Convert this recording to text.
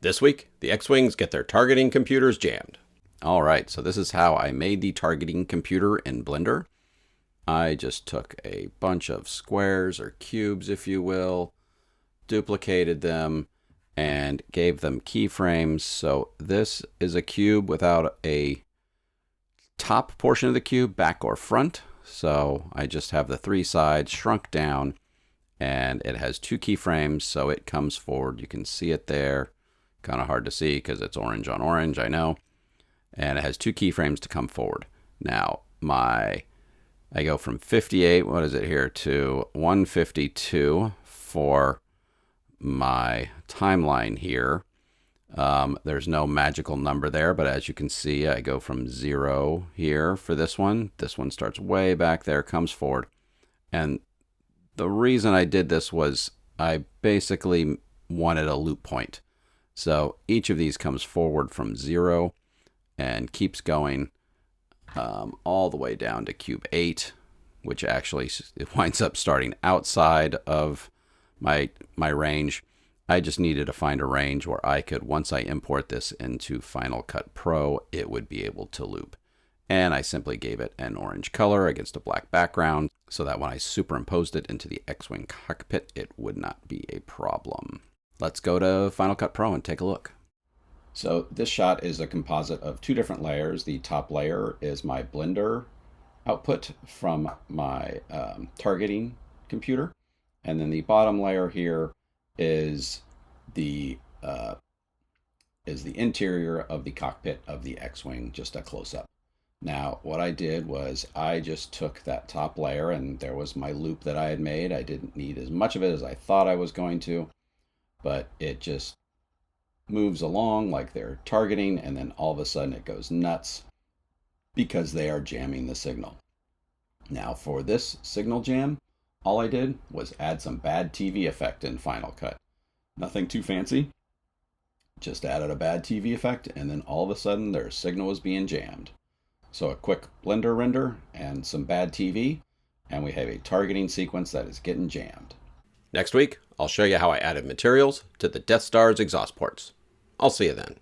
This week, the X-Wings get their targeting computers jammed. All right, so this is how I made the targeting computer in Blender. I just took a bunch of squares or cubes, if you will, duplicated them, and gave them keyframes. So this is a cube without a top portion of the cube, back or front. So I just have the three sides shrunk down, and it has two keyframes, so it comes forward. You can see it there. Kind of hard to see because it's orange on orange, I know. And it has two keyframes to come forward. Now, I go from 58, what is it here, to 152 for my timeline here. There's no magical number there, but as you can see, I go from 0 here for this one. This one starts way back there, comes forward. And the reason I did this was I basically wanted a loop point. So each of these comes forward from 0 and keeps going all the way down to cube 8, which actually it winds up starting outside of my range. I just needed to find a range where I could, once I import this into Final Cut Pro, it would be able to loop. And I simply gave it an orange color against a black background so that when I superimposed it into the X-Wing cockpit, it would not be a problem. Let's go to Final Cut Pro and take a look. So this shot is a composite of two different layers. The top layer is my Blender output from my targeting computer. And then the bottom layer here is the interior of the cockpit of the X-Wing, just a close-up. Now, what I did was I just took that top layer, and there was my loop that I had made. I didn't need as much of it as I thought I was going to, but it just moves along like they're targeting, and then all of a sudden it goes nuts because they are jamming the signal. Now, for this signal jam, all I did was add some bad TV effect in Final Cut. Nothing too fancy, just added a bad TV effect, and then all of a sudden their signal was being jammed. So a quick Blender render and some bad TV, and we have a targeting sequence that is getting jammed. Next week, I'll show you how I added materials to the Death Star's exhaust ports. I'll see you then.